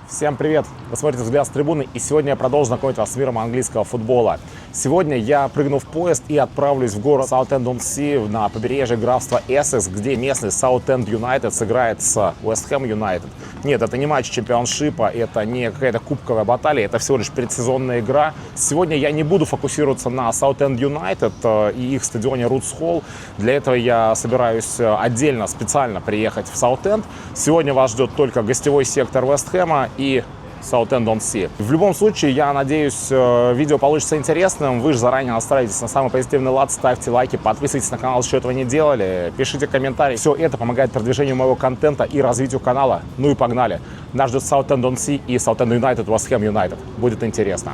Всем привет! Вы смотрите «Взгляд с трибуны», и сегодня я продолжу знакомить вас с миром английского футбола. Сегодня я прыгну в поезд и отправлюсь в город Саутенд-он-Си на побережье графства Эссекс, где местный Саутенд Юнайтед сыграет с Вест Хэм Юнайтед. Нет, это не матч чемпионшипа, это не какая-то кубковая баталия, это всего лишь предсезонная игра. Сегодня я не буду фокусироваться на Саутенд Юнайтед и их стадионе Рутс Холл. Для этого я собираюсь отдельно, специально приехать в Саутенд. Сегодня вас ждет только гостевой сектор Вест Хэма и Саутенд-он-Си. В любом случае, я надеюсь, видео получится интересным. Вы же заранее настраивайтесь на самый позитивный лад, ставьте лайки, подписывайтесь на канал, если этого не делали, пишите комментарии. Все это помогает продвижению моего контента и развитию канала. Ну и погнали. Нас ждет Саутенд-он-Си и Саутенд Юнайтед, Вест Хэм Юнайтед. Будет интересно.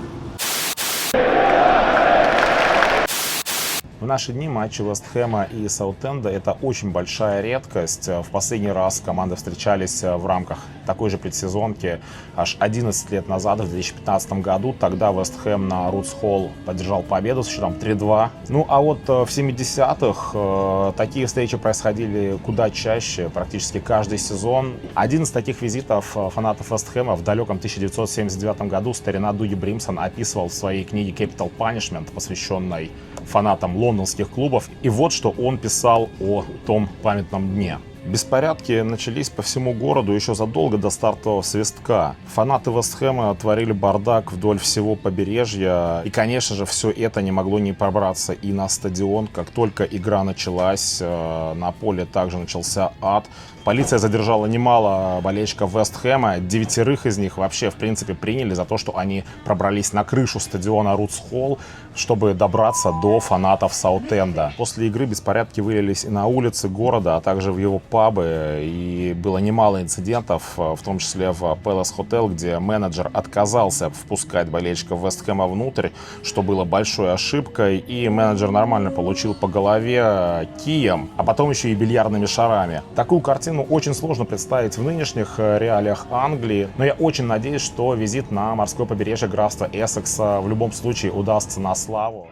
В наши дни матчи Вест Хэма и Саутенда – это очень большая редкость. В последний раз команды встречались в рамках такой же предсезонки аж 11 лет назад, в 2015 году. Тогда Вест Хэм на Рутс Холл поддержал победу с счетом 3-2. Ну а вот в 70-х такие встречи происходили куда чаще, практически каждый сезон. Один из таких визитов фанатов Вест Хэма в далеком 1979 году старина Дуги Бримсон описывал в своей книге Capital Punishment, посвященной фанатам лондонских клубов. И вот что он писал о том памятном дне. Беспорядки начались по всему городу еще задолго до стартового свистка. Фанаты Вест Хэма творили бардак вдоль всего побережья. И, конечно же, все это не могло не пробраться и на стадион. Как только игра началась, на поле также начался ад. Полиция задержала немало болельщиков Вест Хэма. 9 из них вообще, в принципе, приняли за то, что они пробрались на крышу стадиона Рутс Холл, чтобы добраться до фанатов Саутенда. После игры беспорядки вылились и на улицы города, а также в его пабы. И было немало инцидентов, в том числе в Пэлас Хотел, где менеджер отказался впускать болельщиков Вест Хэма внутрь, что было большой ошибкой. И менеджер нормально получил по голове кием, а потом еще и бильярдными шарами. Такую картину очень сложно представить в нынешних реалиях Англии, но я очень надеюсь, что визит на морское побережье графства Эссекса в любом случае удастся на славу.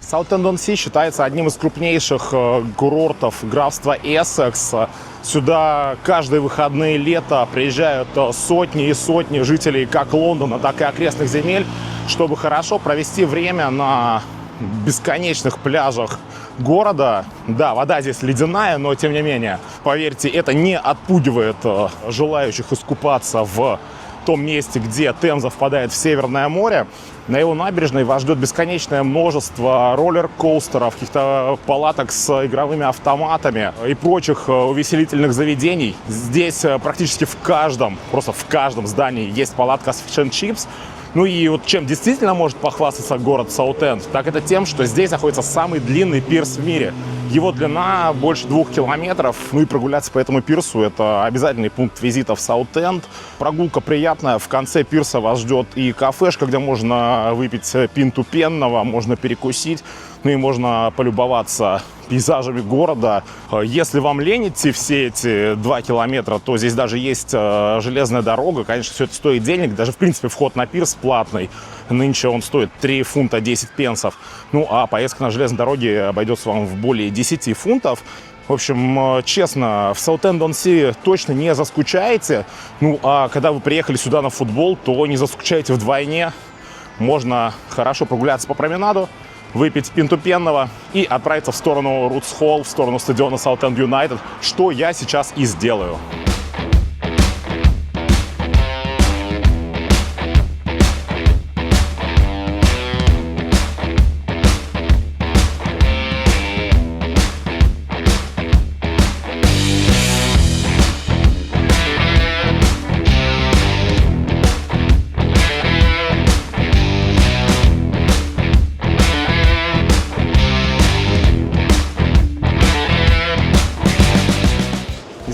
Саутенд-он-Си считается одним из крупнейших курортов графства Эссекс. Сюда каждые выходные лета приезжают сотни и сотни жителей как Лондона, так и окрестных земель, чтобы хорошо провести время на бесконечных пляжах города. Да, вода здесь ледяная, но тем не менее, поверьте, это не отпугивает желающих искупаться в том месте, где Темза впадает в Северное море. На его набережной вас ждет бесконечное множество роллер-коустеров, каких-то палаток с игровыми автоматами и прочих увеселительных заведений. Здесь практически в каждом, просто в каждом здании есть палатка с фиш энд чипс. Ну и вот чем действительно может похвастаться город Саутенд, так это тем, что здесь находится самый длинный пирс в мире. Его длина больше 2 километров. Ну и прогуляться по этому пирсу – это обязательный пункт визита в Саутенд. Прогулка приятная. В конце пирса вас ждет и кафешка, где можно выпить пинту пенного, можно перекусить. Ну и можно полюбоваться пейзажами города. Если вам лень идти все эти 2 километра, то здесь даже есть железная дорога. Конечно, все это стоит денег. Даже, в принципе, вход на пирс платный. Нынче он стоит 3 фунта 10 пенсов. Ну, а поездка на железной дороге обойдется вам в более 10 фунтов. В общем, честно, в Саутенд-он-Си точно не заскучаете. Ну, а когда вы приехали сюда на футбол, то не заскучаете вдвойне. Можно хорошо прогуляться по променаду, выпить пинту пенного и отправиться в сторону Рутс Холл, в сторону стадиона Саутенд Юнайтед, что я сейчас и сделаю.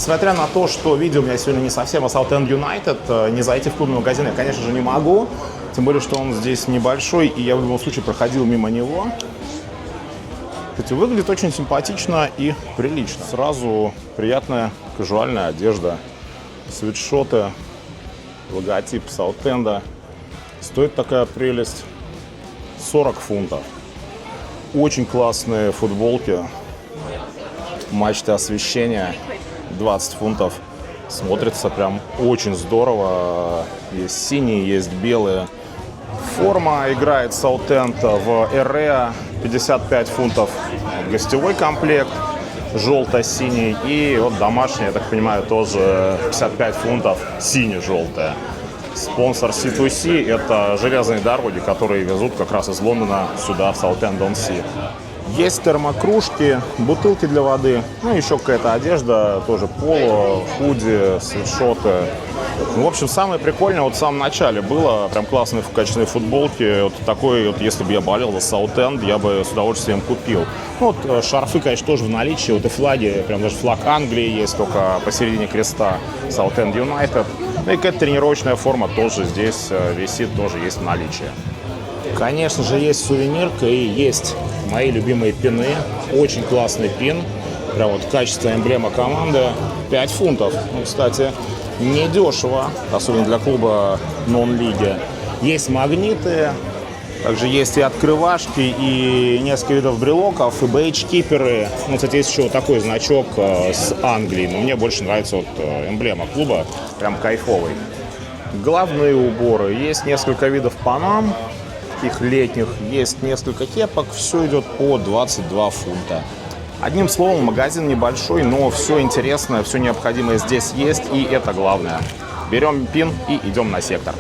Несмотря на то, что видео у меня сегодня не совсем о Southend United, не зайти в клубный магазин я, конечно же, не могу. Тем более, что он здесь небольшой, и я в любом случае проходил мимо него. Кстати, выглядит очень симпатично и прилично. Сразу приятная казуальная одежда, свитшоты, логотип Саутенда. Стоит такая прелесть 40 фунтов. Очень классные футболки. Мачты освещения 20 фунтов. Смотрится прям очень здорово. Есть синие, есть белые. Форма играет Саутенд в Эреа 55 фунтов. Гостевой комплект желто-синий. И вот домашний, я так понимаю, тоже 55 фунтов сине-желтая. Спонсор C2C – это железные дороги, которые везут как раз из Лондона сюда, в Саутенд-он-Си. Есть термокружки, бутылки для воды, ну еще какая-то одежда, тоже поло, худи, свитшоты. Ну, в общем, самое прикольное вот в самом начале было, прям классные качественные футболки. Вот такой вот, если бы я болел за Саутенд, я бы с удовольствием купил. Ну, вот шарфы, конечно, тоже в наличии, вот и флаги, прям даже флаг Англии есть, только посередине креста Southend United. Ну и какая-то тренировочная форма тоже здесь висит, тоже есть в наличии. Конечно же, есть сувенирка и есть мои любимые пины. Очень классный пин. Прям вот качество, эмблема команды. 5 фунтов. Ну, кстати, недешево, особенно для клуба нон-лиги. Есть магниты. Также есть и открывашки, и несколько видов брелоков, и бейдж-киперы. Ну, кстати, есть еще вот такой значок с Англии. Но мне больше нравится вот эмблема клуба. Прям кайфовый. Головные уборы. Есть несколько видов панам. Таких летних, есть несколько кепок, все идет по 22 фунта. Одним словом, магазин небольшой, но все интересное, все необходимое здесь есть, и это главное. Берем пин и идем на сектор.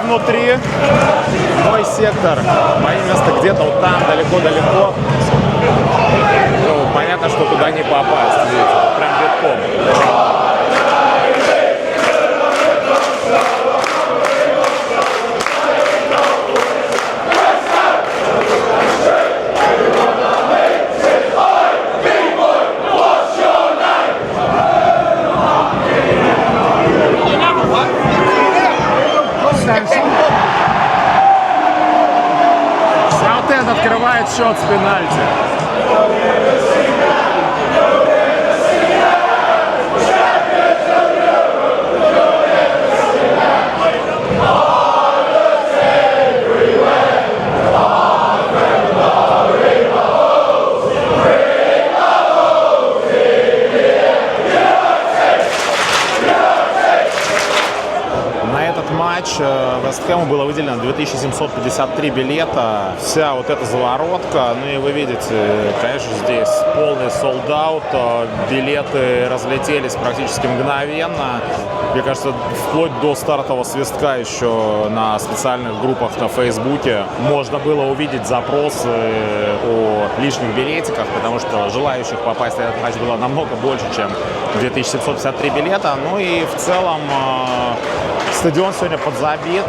Внутри мой сектор, мое место где-то вот там, далеко-далеко. Ну, понятно, что туда не попасть, видите, прям битком. Саутенд открывает счет с пенальти. Вест Хэму было выделено 2753 билета. Вся вот эта заворотка. Ну и вы видите, конечно, здесь полный солд-аут. Билеты разлетелись практически мгновенно. Мне кажется, вплоть до стартового свистка еще на специальных группах на Фейсбуке можно было увидеть запросы о лишних билетиках, потому что желающих попасть на этот матч было намного больше, чем 2753 билета. Ну и в целом стадион сегодня подзабит.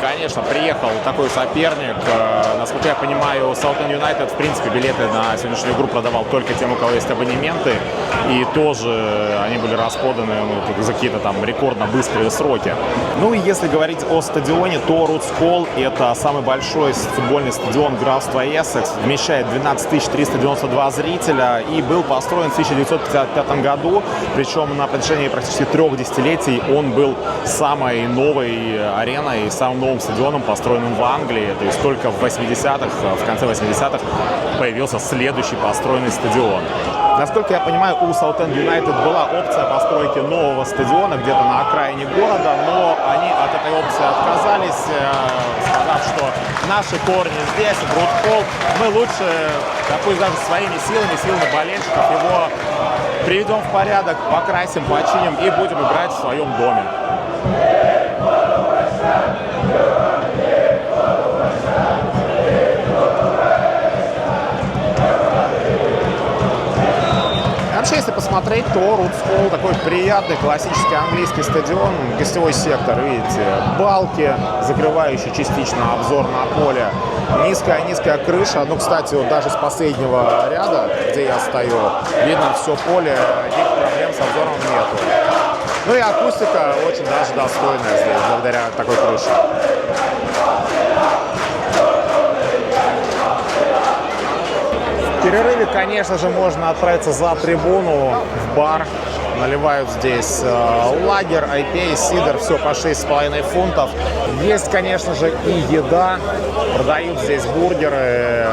Конечно, приехал такой соперник. Насколько я понимаю, Southend United, в принципе, билеты на сегодняшнюю игру продавал только тем, у кого есть абонементы. И тоже они были распроданы за какие-то там рекордно быстрые сроки. Ну и если говорить о стадионе, то Рутс Холл — это самый большой футбольный стадион графства Эссекс. Вмещает 12 392 зрителя и был построен в 1955 году. Причем на протяжении практически 3 десятилетий он был самой новой ареной и самым новым стадионом, построенным в Англии. То есть только в 80-х, в конце 80-х появился следующий построенный стадион. Насколько я понимаю, у Southend United была опция постройки нового стадиона где-то на окраине города, но они от этой опции отказались, сказав, что наши корни здесь, Брут-Холл, мы лучше, пусть даже своими силами болельщиков, его приведем в порядок, покрасим, починим и будем играть в своем доме. Вообще, если посмотреть, то Рутс Холл такой приятный, классический английский стадион, гостевой сектор, видите, балки, закрывающие частично обзор на поле, низкая крыша. Ну, кстати, вот даже с последнего ряда, где я стою, видно все поле, никаких проблем с обзором нету. Ну и акустика очень даже достойная здесь, благодаря такой крыше. В перерыве, конечно же, можно отправиться за трибуну в бар. Наливают здесь лагер, IPA, сидр, все по 6,5 фунтов. Есть, конечно же, и еда. Продают здесь бургеры.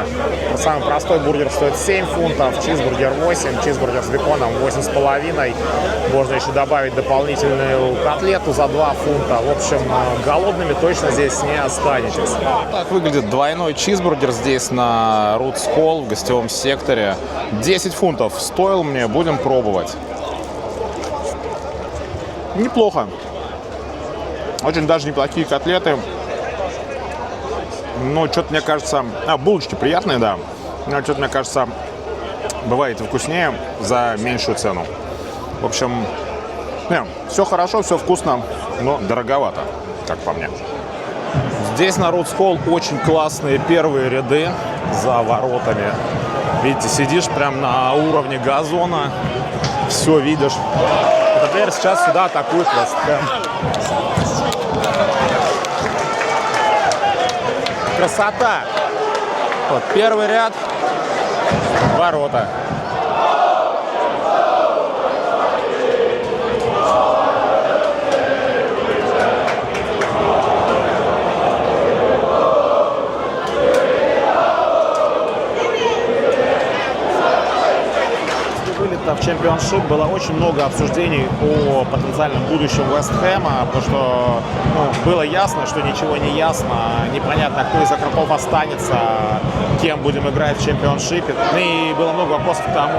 Самый простой бургер стоит 7 фунтов, чизбургер 8, чизбургер с беконом 8,5. Можно еще добавить дополнительную котлету за 2 фунта. В общем, голодными точно здесь не останетесь. Так выглядит двойной чизбургер здесь на Рутс Холл в гостевом секторе. 10 фунтов стоил мне, будем пробовать. Неплохо. Очень даже неплохие котлеты. Но что-то мне кажется... булочки приятные, да. Но что-то мне кажется, бывает вкуснее за меньшую цену. В общем, все хорошо, все вкусно, но дороговато, как по мне. Здесь на Рутс Холл очень классные первые ряды за воротами. Видите, сидишь прям на уровне газона, все видишь. Например, сейчас сюда атакует Вест Хэм. Красота! Вот первый ряд, ворота. В чемпионшип было очень много обсуждений о потенциальном будущем Вест Хэма, потому что было ясно, что ничего не ясно, непонятно, кто из игроков останется, кем будем играть в чемпионшипе. И было много вопросов к тому,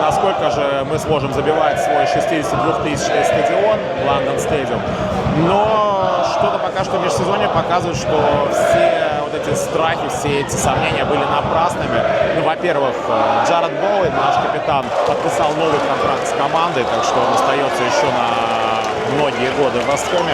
насколько же мы сможем забивать свой 62-тысячный стадион, Лондон Стадиум. Но что-то пока что в межсезонье показывает, что все вот эти страхи, все эти сомнения были напрасными. Ну, во-первых, Джаред Боуэн, наш капитан, подписал новый контракт с командой, так что он остается еще на многие годы в Вест Хэме.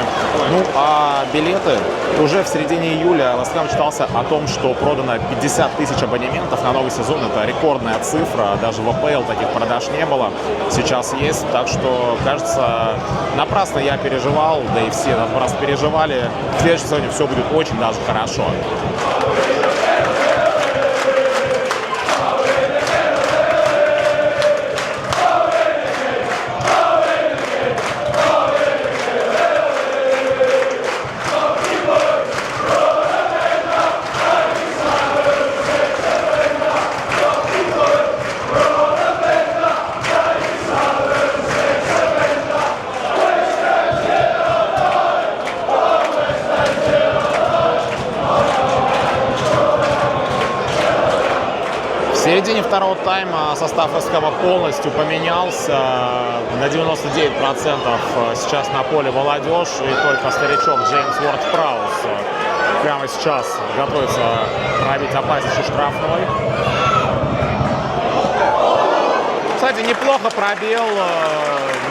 Ну, а билеты уже в середине июля Вест Хэм читался о том, что продано 50 тысяч абонементов на новый сезон. Это рекордная цифра, даже в АПЛ таких продаж не было. Сейчас есть, так что, кажется, напрасно я переживал, да и все напрасно переживали. В следующем сезоне все будет очень даже хорошо. В середине второго тайма состав Вест Хэма полностью поменялся. На 99% сейчас на поле молодежь, и только старичок Джеймс Уорд-Праус прямо сейчас готовится пробить опаснейший штрафной. Кстати, неплохо пробил,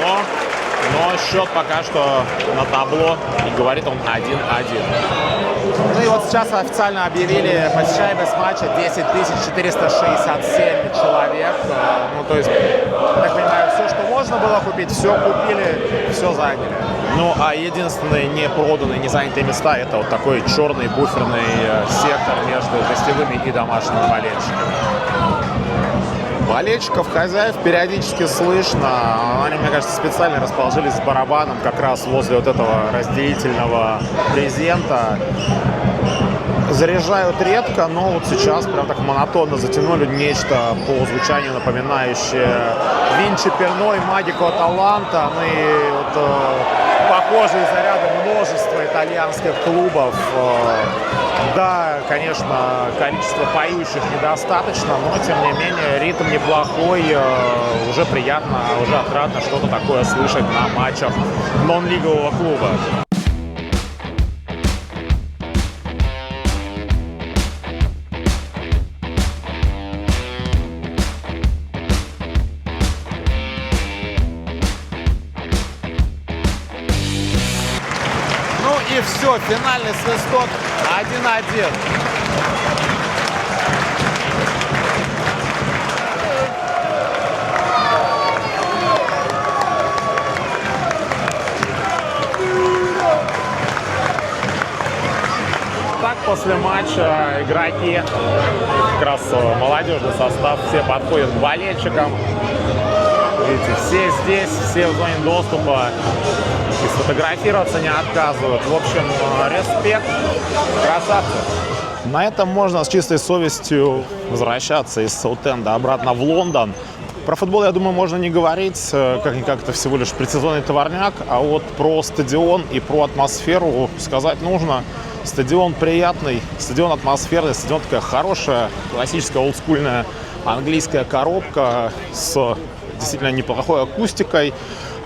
но счет пока что на табло, и говорит он 1-1. Ну и вот сейчас официально объявили посещаемость матча 10 467 человек. Ну, то есть, я так понимаю, все, что можно было купить, все купили, все заняли. Ну, а единственные не проданные, не занятые места — это вот такой черный буферный сектор между гостевыми и домашними болельщиками. Болельщиков, хозяев периодически слышно. Они, мне кажется, специально расположились с барабаном как раз возле вот этого разделительного брезента. Заряжают редко, но вот сейчас прям так монотонно затянули нечто по звучанию напоминающее Винчи Перно и Магико Аталанта. Ну и вот похожие заряды множества итальянских клубов. Да, конечно, количество поющих недостаточно, но тем не менее ритм неплохой, уже приятно, уже отрадно что-то такое слышать на матчах нон-лигового клуба. И все, финальный свисток 1-1. Так, после матча игроки, как раз молодежный состав, все подходят к болельщикам. Видите, все здесь, все в зоне доступа. И сфотографироваться не отказывают. В общем, респект, красавцы. На этом можно с чистой совестью возвращаться из Саутенда обратно в Лондон. Про футбол, я думаю, можно не говорить, как-никак это всего лишь предсезонный товарняк, а вот про стадион и про атмосферу сказать нужно. Стадион приятный, стадион атмосферный, стадион такая хорошая, классическая, олдскульная английская коробка с действительно неплохой акустикой.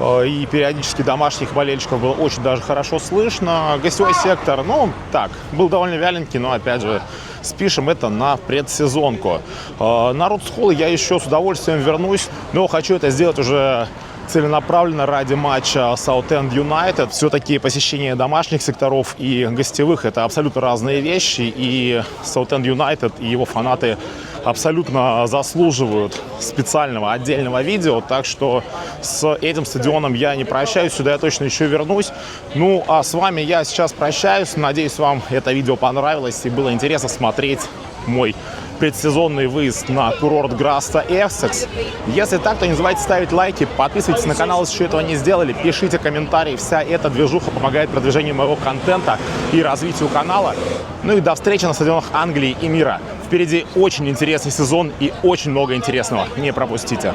И периодически домашних болельщиков было очень даже хорошо слышно. Гостевой сектор, ну, так, был довольно вяленький, но, опять же, спишем это на предсезонку. На Рудс-Холл я еще с удовольствием вернусь, но хочу это сделать уже целенаправленно ради матча Саутенд Юнайтед. Все-таки посещение домашних секторов и гостевых – это абсолютно разные вещи, и Саутенд Юнайтед и его фанаты абсолютно заслуживают специального отдельного видео, так что с этим стадионом я не прощаюсь, сюда я точно еще вернусь. Ну, а с вами я сейчас прощаюсь, надеюсь, вам это видео понравилось и было интересно смотреть мой предсезонный выезд на курорт Граста Эссекс. Если так, то не забывайте ставить лайки, подписывайтесь на канал, если еще этого не сделали, пишите комментарии, вся эта движуха помогает продвижению моего контента и развитию канала. Ну и до встречи на стадионах Англии и мира. Впереди очень интересный сезон и очень много интересного. Не пропустите.